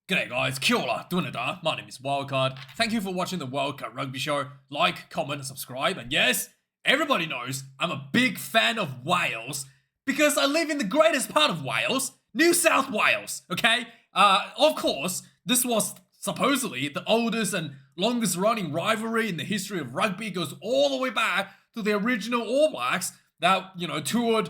G'day guys, kia ora, dunada, my name is Wildkard. Thank you for watching the Wildkard Rugby Show. Like, comment, and subscribe. And yes, everybody knows I'm a big fan of Wales because I live in the greatest part of Wales, New South Wales, okay? Of course, this was supposedly the oldest and longest running rivalry in the history of rugby. It goes all the way back to the original All Blacks that, toured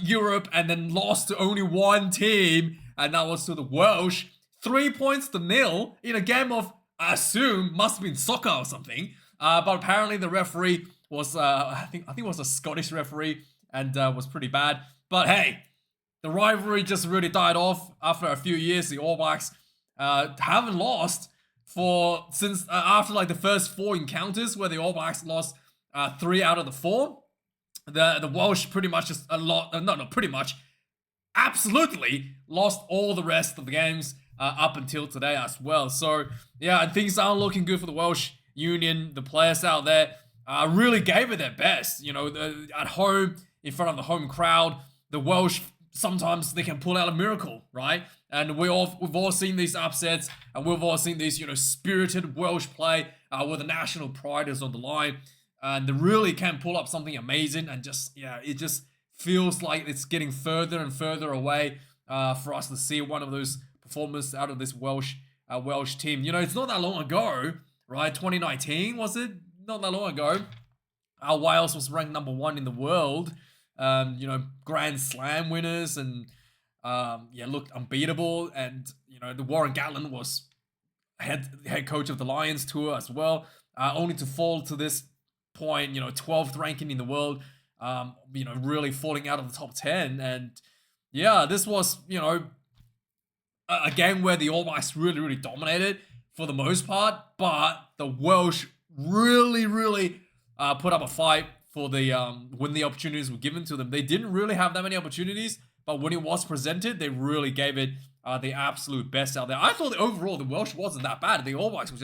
Europe and then lost to only one team, and that was to the Welsh. 3 points to nil in a game of, I assume, must have been soccer or something. But apparently the referee was, I think it was a Scottish referee, and was pretty bad. But hey, the rivalry just really died off after a few years. The All Blacks haven't lost since after like the first 4 encounters where the All Blacks lost 3 out of the 4. The Welsh pretty much just absolutely lost all the rest of the games up until today as well. So yeah, and things aren't looking good for the Welsh Union. The players out there really gave it their best. At home, in front of the home crowd, the Welsh, sometimes they can pull out a miracle, right? And we've all seen these upsets, and we've all seen these spirited Welsh play where the national pride is on the line, and they really can pull up something amazing. And it just feels like it's getting further and further away for us to see one of those performance out of this Welsh team. It's not that long ago, right? 2019, was it? Not that long ago. Wales was ranked number 1 in the world. Grand Slam winners and looked unbeatable. And the Warren Gatland was head coach of the Lions tour as well. Only to fall to this point, 12th ranking in the world. Really falling out of the top 10. And yeah, this was a game where the All Blacks really, really dominated for the most part, but the Welsh really, really put up a fight for when the opportunities were given to them. They didn't really have that many opportunities, but when it was presented, they really gave it the absolute best out there. I thought that overall the Welsh wasn't that bad. The All Blacks were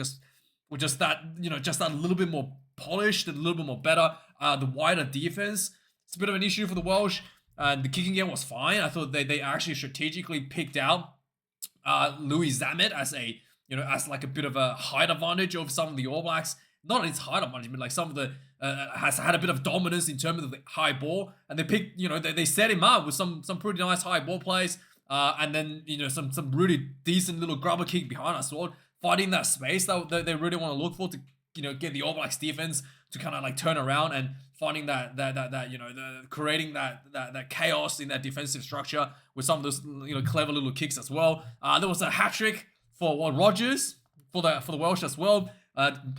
just that a little bit more polished and a little bit more better. The wider defense, it's a bit of an issue for the Welsh. The kicking game was fine. I thought they actually strategically picked out Louis Zammit as as like a bit of a height advantage of some of the All Blacks. Not its height advantage, but like some of the has had a bit of dominance in terms of the high ball, and they picked they set him up with some pretty nice high ball plays, and then some really decent little grubber kick behind us, well, fighting that space that they really want to look for to get the All Blacks defense to kind of like turn around, and finding creating that chaos in that defensive structure with some of those clever little kicks as well. There was a hat trick for Rogers for the Welsh as well,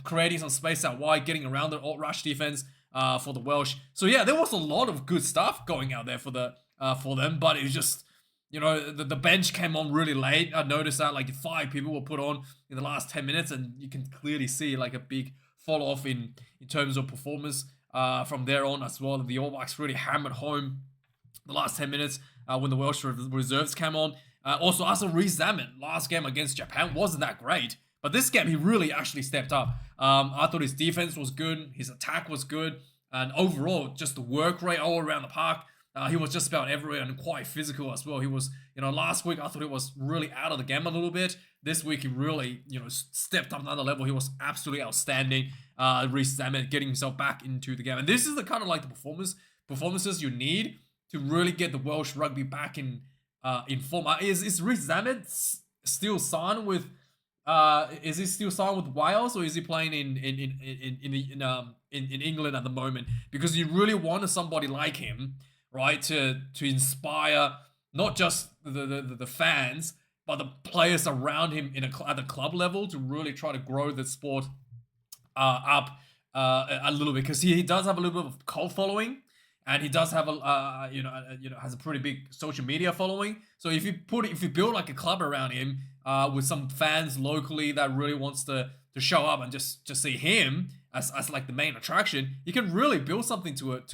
creating some space out wide, getting around the alt rush defense for the Welsh. So yeah, there was a lot of good stuff going out there for them, but it was just the bench came on really late. I noticed that like 5 people were put on in the last 10 minutes, and you can clearly see like a big fall off in terms of performance from there on as well. The All Blacks really hammered home the last 10 minutes when the Welsh reserves came on. Also, Reece Zammit, last game against Japan wasn't that great, but this game he really actually stepped up. I thought his defense was good, his attack was good, and overall just the work rate all around the park. He was just about everywhere and quite physical as well. He was, last week I thought he was really out of the game a little bit. This week he really, stepped up another level. He was absolutely outstanding. Reece Zammit getting himself back into the game. And this is the kind of like the performances you need to really get the Welsh rugby back in form. Is Reece Zammit still signed with Wales, or is he playing in England at the moment? Because you really wanted somebody like him, right, to inspire not just the fans, but the players around him at the club level to really try to grow the sport up a little bit, because he does have a little bit of cult following, and he does have has a pretty big social media following. So if you build like a club around him with some fans locally that really wants to show up and just see him as like the main attraction, you can really build something towards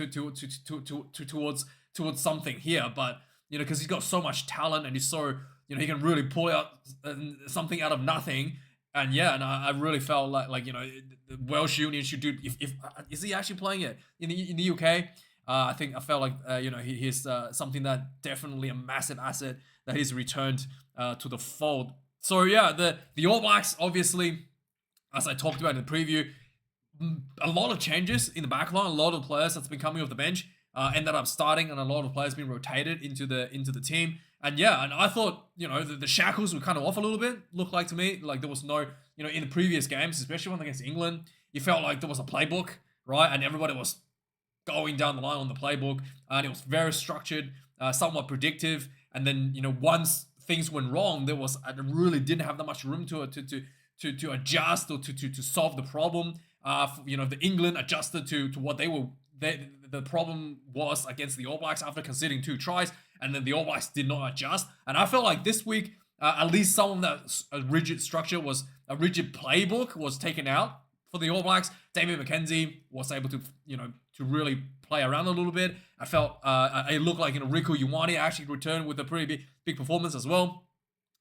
something here. But because he's got so much talent, and he's so he can really pull out something out of nothing. And yeah, and I really felt like the Welsh Union should do. If is he actually playing it in the UK? I felt like he's something that definitely a massive asset that he's returned to the fold So yeah, the All Blacks, obviously, as I talked about in the preview, a lot of changes in the back line. A lot of players that's been coming off the bench ended up starting, and a lot of players being rotated into the team. And yeah, and I thought, the shackles were kind of off a little bit. Looked like to me like there was no, in the previous games, especially one against England, you felt like there was a playbook, right, and everybody was going down the line on the playbook, and it was very structured, somewhat predictive. And then once things went wrong, I really didn't have that much room to adjust or to solve the problem. The England adjusted to what the problem was against the All Blacks after conceding 2 tries, and then the All Blacks did not adjust. And I felt like this week, at least some of that rigid structure a rigid playbook was taken out for the All Blacks. David McKenzie was able to really play around a little bit. I felt it looked like Riku Ioane actually returned with a pretty big performance as well.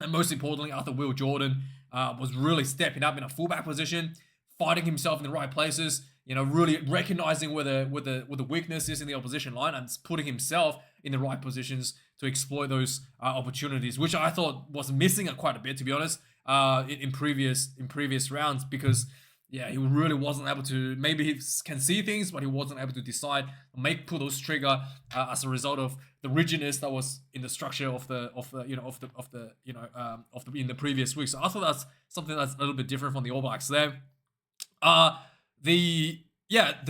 And most importantly, I thought Will Jordan was really stepping up in a fullback position, finding himself in the right places, really recognizing where the weakness is in the opposition line and putting himself in the right positions to exploit those opportunities, which I thought was missing quite a bit, to be honest, in previous rounds, because he really wasn't able to. Maybe he can see things, but he wasn't able to decide, pull those trigger as a result of the rigidness that was in the structure of the in the previous week. So I thought that's something that's a little bit different from the All Blacks there. The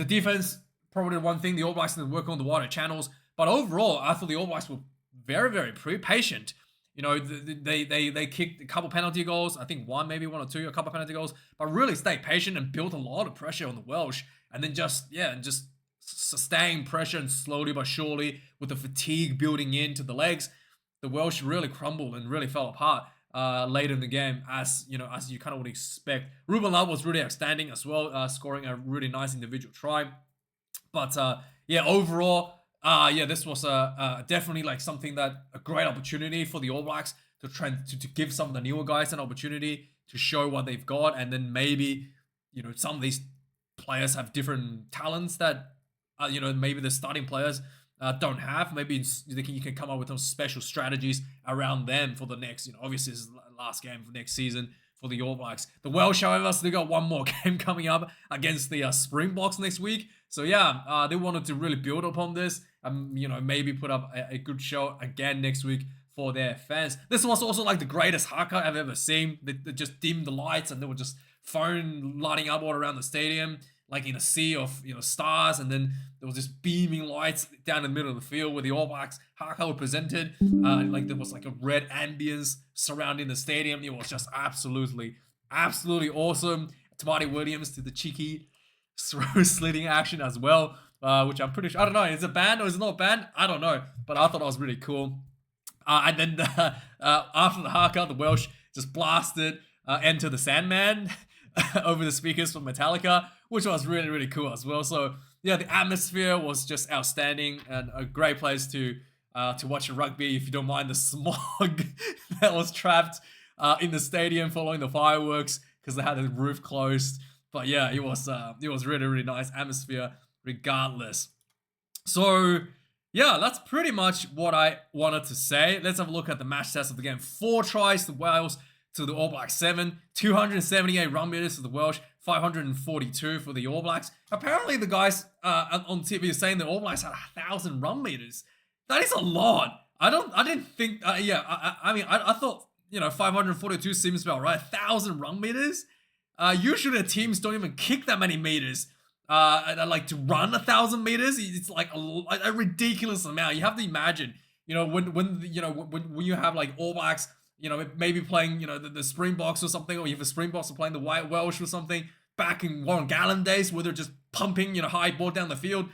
defense, probably one thing the All Blacks didn't work on the wider channels, but overall I thought the All Blacks were very, very patient. They kicked a couple penalty goals. I think one or two, a couple penalty goals, but really stayed patient and built a lot of pressure on the Welsh. And then just sustained pressure, and slowly but surely, with the fatigue building into the legs, the Welsh really crumbled and really fell apart later in the game, as you kind of would expect. Ruben Love was really outstanding as well, scoring a really nice individual try. But overall, this was definitely like something that a great opportunity for the All Blacks to give some of the newer guys an opportunity to show what they've got, and then maybe some of these players have different talents that maybe the starting players don't have. Maybe you can come up with some special strategies around them for the next, obviously this is the last game for next season for the All Blacks. The Welsh, however, still got one more game coming up against the Springboks next week. So they wanted to really build upon this and, maybe put up a good show again next week for their fans. This was also like the greatest Haka I've ever seen. They just dimmed the lights and they were just phone lighting up all around the stadium, like in a sea of stars, and then there was just beaming lights down the middle of the field where the All Blacks Haka were presented. Like there was like a red ambience surrounding the stadium. It was just absolutely awesome. Tamati Williams did the cheeky throw slitting action as well, which I'm pretty sure, I don't know, is it banned or is it not banned? I don't know, but I thought that was really cool. And then after the Haka, the Welsh just blasted Enter the Sandman over the speakers from Metallica, which was really, really cool as well. So yeah, the atmosphere was just outstanding and a great place to watch a rugby, if you don't mind the smog that was trapped in the stadium following the fireworks because they had the roof closed. But yeah, it was really, really nice atmosphere regardless. So yeah, that's pretty much what I wanted to say. Let's have a look at the match test of the game. 4 tries to Wales to the All Blacks 7, 278 run meters to the Welsh, 542 for the All Blacks. Apparently the guys on TV are saying the All Blacks had 1,000 run meters. That is a lot. I didn't think, I thought, 542 seems about right. 1,000 run meters? Usually the teams don't even kick that many meters. Like to run 1,000 meters, it's like a ridiculous amount. You have to imagine, when you have like All Blacks, maybe playing, the Springboks or something, or you have a Springboks playing the White Welsh or something back in Warren Gallen days where they're just pumping, high ball down the field.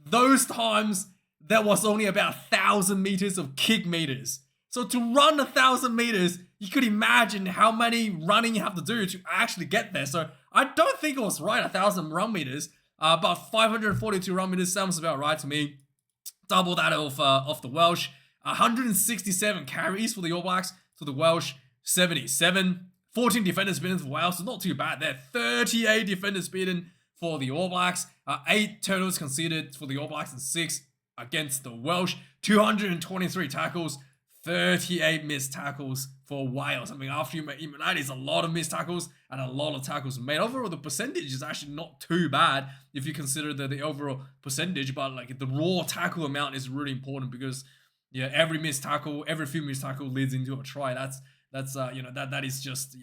Those times, there was only about 1,000 meters of kick meters. So to run 1,000 meters, you could imagine how many running you have to do to actually get there. So I don't think it was right, 1,000 run meters, but 542 run meters sounds about right to me. Double that of the Welsh. 167 carries for the All Blacks to the Welsh 77. 14 defenders beaten for Wales, so not too bad there. 38 defenders beaten for the All Blacks. 8 turnovers conceded for the All Blacks and 6 against the Welsh. 223 tackles, 38 missed tackles for Wales. I mean, after that is a lot of missed tackles and a lot of tackles made. Overall, the percentage is actually not too bad if you consider the overall percentage, but like the raw tackle amount is really important because yeah, every few missed tackle leads into a try. That is just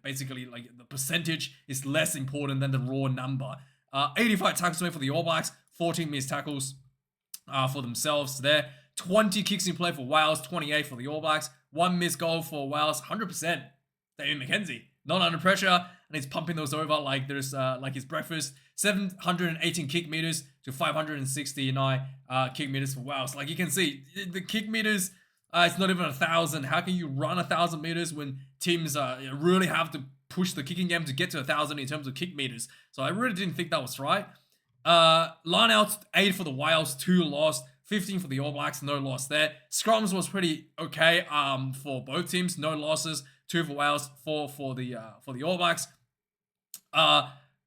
basically like the percentage is less important than the raw number. 85 tackles made for the All Blacks, 14 missed tackles for themselves there. 20 kicks in play for Wales, 28 for the All Blacks. 1 missed goal for Wales, 100%. David McKenzie, not under pressure, and he's pumping those over like there's like his breakfast. 718 kick meters to 569 kick meters for Wales. Like you can see, the kick meters, it's not even 1,000. How can you run 1,000 meters when teams really have to push the kicking game to get to 1,000 in terms of kick meters? So I really didn't think that was right. Line outs, 8 for the Wales, 2 lost. 15 for the All Blacks, no loss there. Scrums was pretty okay for both teams, no losses. 2 for Wales, 4 for the All Blacks.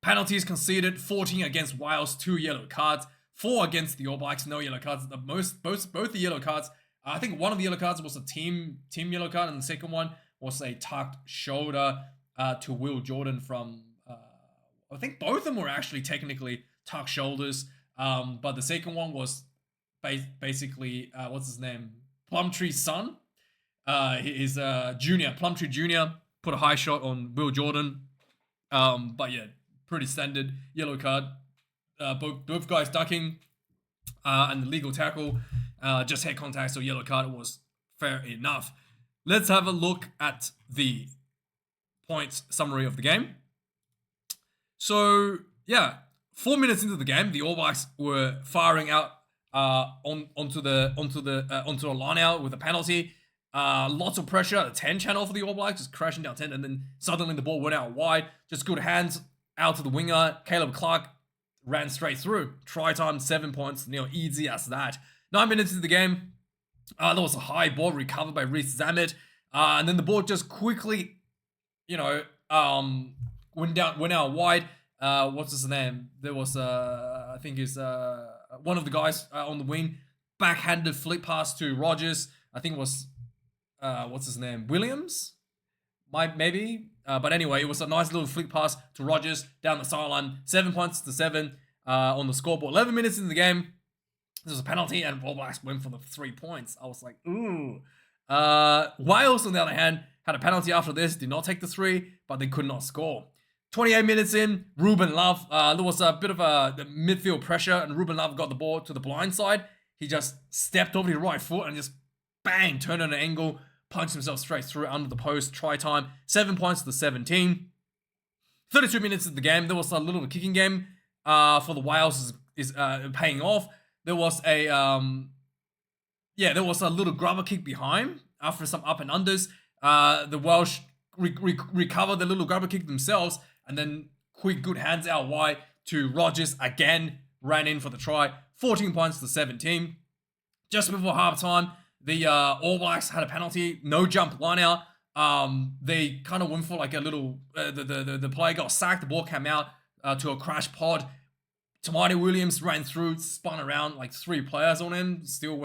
Penalties conceded, 14 against Wales, 2 yellow cards. 4 against the All Blacks, no yellow cards. Both the yellow cards. I think one of the yellow cards was a team yellow card, and the second one was a tucked shoulder to Will Jordan from. I think both of them were actually technically tucked shoulders, but the second one was basically what's his name? Plumtree's son. His junior, Plumtree Jr. put a high shot on Will Jordan. But yeah, pretty standard yellow card. Both guys ducking, and the legal tackle, just head contact, so yellow card was fair enough. Let's have a look at the points summary of the game. So yeah, 4 minutes into the game, the All Blacks were firing out onto a line out with a penalty. Lots of pressure at the 10 channel for the All Blacks, just crashing down 10, and then suddenly the ball went out wide. Just good hands out to the winger. Caleb Clark ran straight through. Try time, 7 points, easy as that. 9 minutes into the game, there was a high ball recovered by Reece Zammit, and then the ball just quickly, went out wide. What's his name? There was I think is one of the guys on the wing, backhanded flick pass to Rogers. I think it was what's his name? Williams? Maybe. But anyway, it was a nice little flick pass to Rogers down the sideline. 7 points to 7 on the scoreboard. 11 minutes in the game, there was a penalty, and All Blacks went for the 3 points. I was like, ooh. Wales, on the other hand, had a penalty after this, did not take the 3, but they could not score. 28 minutes in, Ruben Love, there was a bit of a midfield pressure, and Ruben Love got the ball to the blind side. He just stepped over his right foot and just bang, turned on an angle, punched himself straight through under the post. Try time, 7 points to 17. 32 minutes of the game, there was a little kicking game for the Wales is paying off. There was a little grubber kick behind after some up and unders. The Welsh recovered the little grubber kick themselves, and then quick good hands out wide to Rogers again, ran in for the try. 14 points to 17. Just before halftime, the All Blacks had a penalty, no jump line out. They kind of went for like a little, the player got sacked, the ball came out to a crash pod. Tamati Williams ran through, spun around like 3 players on him, still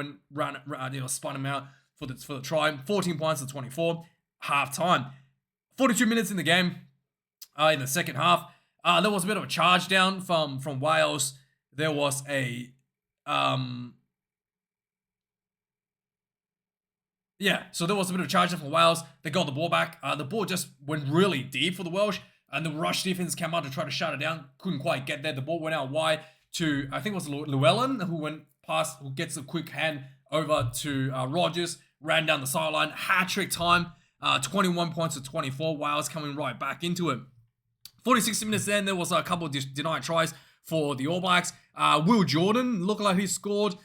spun him out for the try. 14 points to 24, halftime. 42 minutes in the game, in the second half, there was a bit of a charge down from Wales. There was a so there was a bit of a charge down from Wales. They got the ball back. The ball just went really deep for the Welsh, and the rush defense came out to try to shut it down. Couldn't quite get there. The ball went out wide to, I think it was Llewellyn, who gets a quick hand over to Rogers, ran down the sideline. Hat-trick time, 21 points to 24. Wales coming right back into it. 46 minutes then, there was a couple of denied tries for the All Blacks. Will Jordan looked like he scored.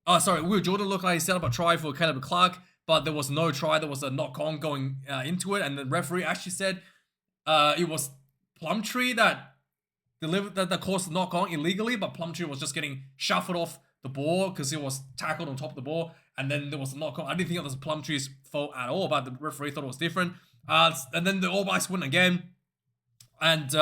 Will Jordan looked like he set up a try for Caleb Clark, but there was no try. There was a knock-on going into it, and the referee actually said it was Plumtree that caused the knock-on illegally, but Plumtree was just getting shuffled off the ball because he was tackled on top of the ball, and then there was a knock-on. I didn't think it was Plumtree's fault at all, but the referee thought it was different. And then the All Blacks win again, and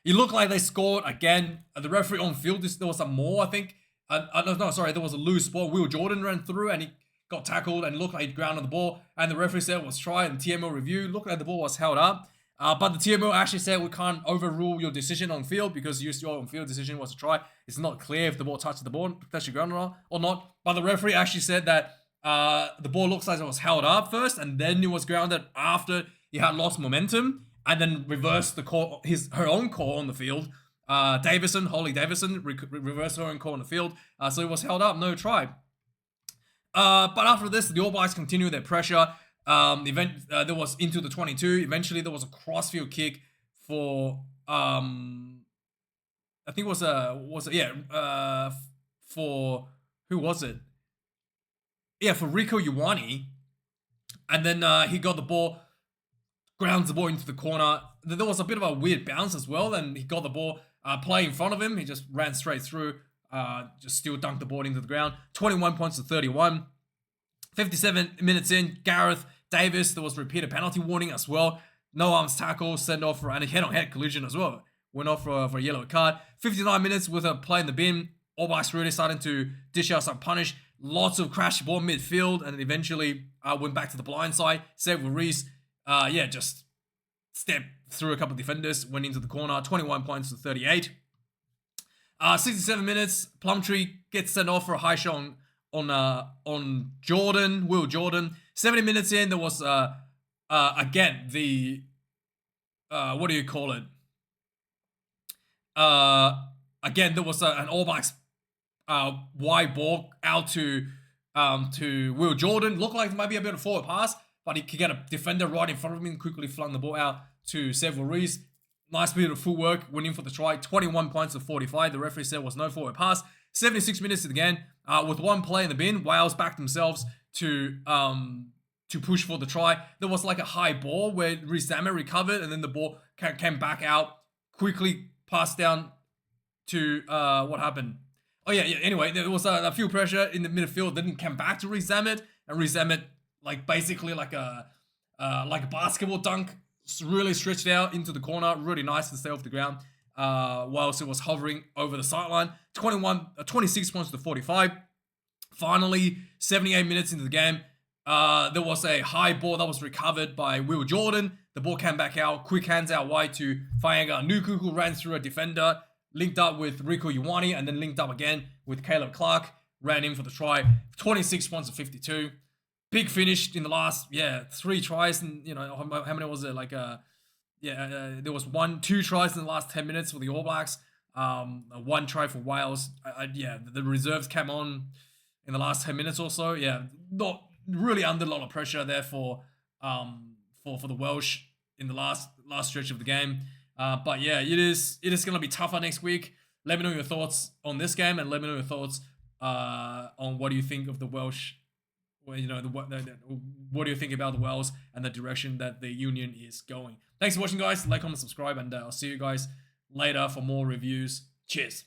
it looked like they scored again. The referee on field, there was some more, I think. There was a loose ball. Will Jordan ran through, and he got tackled and looked like he grounded the ball, and the referee said it was try, and TMO review looked like the ball was held up. But the TMO actually said we can't overrule your decision on field because your on-field decision was a try. It's not clear if the ball touched the ball, touched the ground or not. But the referee actually said that the ball looks like it was held up first, and then it was grounded after he had lost momentum, and then reversed the call, her own call on the field. Holly Davison, reversed her own call on the field. So it was held up, no try. But after this, the All Blacks continued their pressure. There was into the 22. Eventually, there was a crossfield kick for I think it was for who was it? Yeah, for Rieko Ioane, and then he got the ball, grounds the ball into the corner. There was a bit of a weird bounce as well. Then he got the ball, play in front of him. He just ran straight through. Just still dunked the ball into the ground. 21 points to 31. 57 minutes in, Gareth Davis, there was repeated penalty warning as well. No arms tackle, sent off for, and a head-on-head collision as well. Went off for a yellow card. 59 minutes with a play in the bin. All Blacks really starting to dish out some punish. Lots of crash ball midfield, and eventually went back to the blind side. Save Reese, just stepped through a couple of defenders, went into the corner. 21 points to 38. 67 minutes, Plumtree gets sent off for a high shot on Jordan, Will Jordan. 70 minutes in, there was again the what do you call it? Again, there was an All Blacks wide ball out to Will Jordan. Looked like it might be a bit of forward pass, but he could get a defender right in front of him and quickly flung the ball out to Seth Reese. Nice bit of footwork, winning for the try. 21 points to 45. The referee said was no forward pass. 76 minutes to the game. With one play in the bin, Wales backed themselves to push for the try. There was like a high ball where Rizama recovered, and then the ball came back out. Quickly passed down to what happened? Oh yeah. Anyway, there was a field pressure in the midfield. Then it came back to Rizama, and Rizama basically like a basketball dunk. Really stretched out into the corner. Really nice to stay off the ground. Whilst it was hovering over the sideline. 26 points to 45. Finally, 78 minutes into the game, there was a high ball that was recovered by Will Jordan. The ball came back out. Quick hands out wide to Fainga Nuku, who ran through a defender, linked up with Rieko Ioane, and then linked up again with Caleb Clark. Ran in for the try. 26 points to 52. Big finish in the last, 3 tries, and how many was it? There was 2 tries in the last 10 minutes for the All Blacks. 1 try for Wales. The reserves came on in the last 10 minutes or so. Yeah, not really under a lot of pressure there for the Welsh in the last stretch of the game. But yeah, it is going to be tougher next week. Let me know your thoughts on this game, and let me know your thoughts on what do you think of the Welsh. What do you think about the Wales and the direction that the Union is going? Thanks for watching, guys. Like, comment, subscribe, and I'll see you guys later for more reviews. Cheers.